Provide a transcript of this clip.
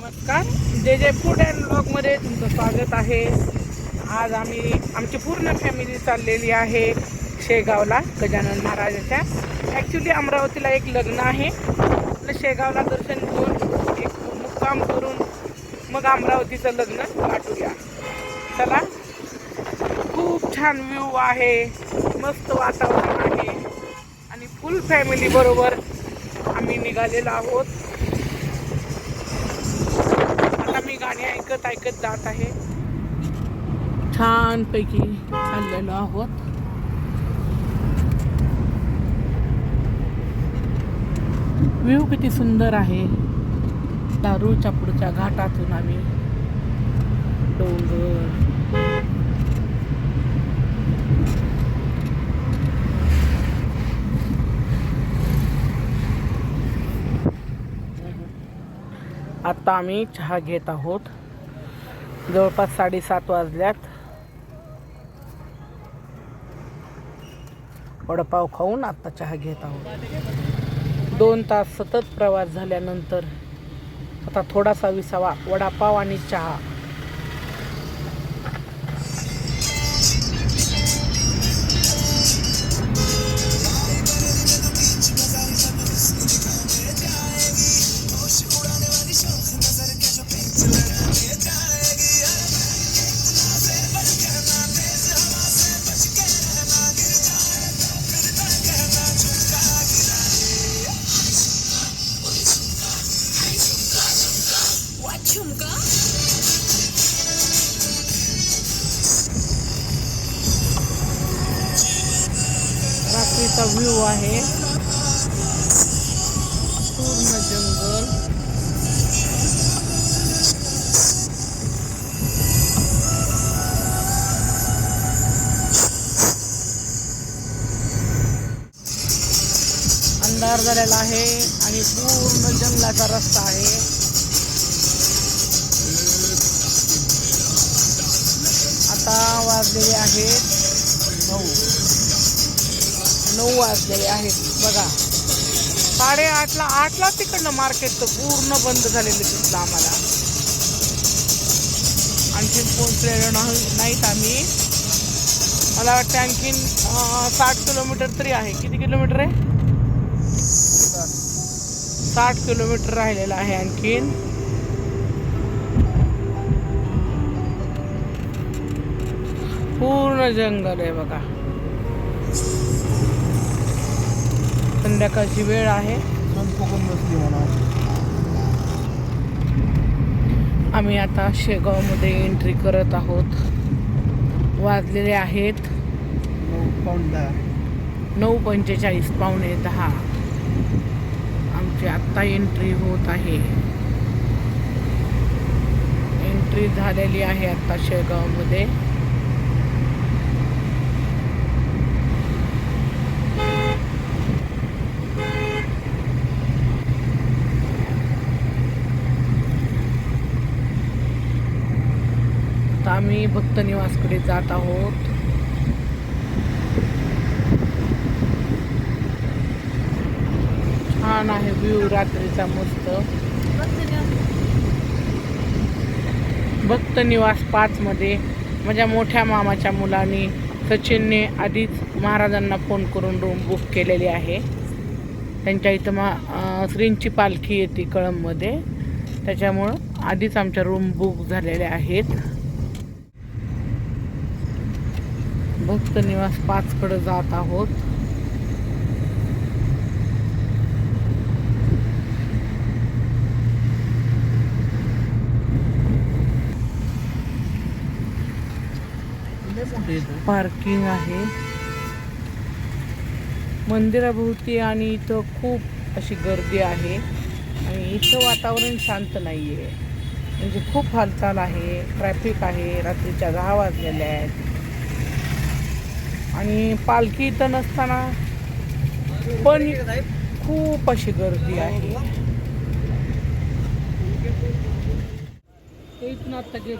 नमस्कार, जे जे फूड अँड ब्लॉगमध्ये तुमचं स्वागत आहे. आज आम्ही आमची पूर्ण फॅमिली चाललेली आहे शेगावला गजानन महाराजाच्या. ॲक्च्युली अमरावतीला एक लग्न आहे, आपलं शेगावला दर्शन घेऊन एक मुक्काम करून मग अमरावतीचं लग्न गाठूया. चला, खूप छान व्ह्यू आहे, मस्त वातावरण आहे आणि फुल फॅमिली बरोबर आम्ही निघालेलो आहोत. आता मी गाणी ऐकत ऐकत जात आहे. छान पैकी चाललेलो आहोत. व्ह्यू किती सुंदर आहे. दारूच्या पुढच्या घाटातून आम्ही डोंगर, आता आम्ही चहा घेत आहोत. जवळपास 7:30 वाजल्यात. वडापाव खाऊन आता चहा घेत आहोत. 2 तास सतत प्रवास झाल्यानंतर आता थोडासा विसावा, वडापाव आणि चहा. रात्रीचा व्ह्यू आहे, पूर्ण जंगल. अंधार झालेला आहे आणि पूर्ण जंगलाचा रस्ता आहे. आता वाजलेले आहेत 9 वाजलेले आहेत बघा. 8:30ला 8ला तिकडनं मार्केट तर पूर्ण बंद झालेलं दिसलं आम्हाला. आणखीन पोहोचलेलो नाहीत आम्ही. मला वाटतं आणखीन 60 किलोमीटर तरी आहे. किती किलोमीटर आहे? 60 किलोमीटर राहिलेलं आहे आणखीन. पूर्ण जंगल आहे बघा. संध्याकाळची वेळ आहे. आम्ही आता शेगावमध्ये एंट्री करत आहोत. वाजलेले आहेत 9:45, 9:45. आमची आत्ता एंट्री होत आहे. एंट्री झालेली आहे आत्ता शेगावमध्ये. आम्ही भक्त निवासकडे जात आहोत. छान आहे व्ह्यू रात्रीचा मस्त. भक्त निवास 5 मध्ये माझ्या मोठ्या मामाच्या मुलांनी सचिनने आधीच महाराजांना फोन करून रूम बुक केलेली आहे. त्यांच्या इथं श्रींची पालखी येते कळंबमध्ये, त्याच्यामुळं आधीच आमच्या रूम बुक झालेल्या आहेत. भक्त निवास 5 कडे जात आहोत. पार्किंग आहे मंदिराभोवती आणि इथं खूप अशी गर्दी आहे आणि इथं वातावरण शांत नाही आहे. म्हणजे खूप हालचाल आहे, ट्रॅफिक आहे. रात्रीच्या 10 वाजलेल्या आहेत आणि पालखी इथं नसताना पण खूप अशी गर्दी आहे. इथून आता गेट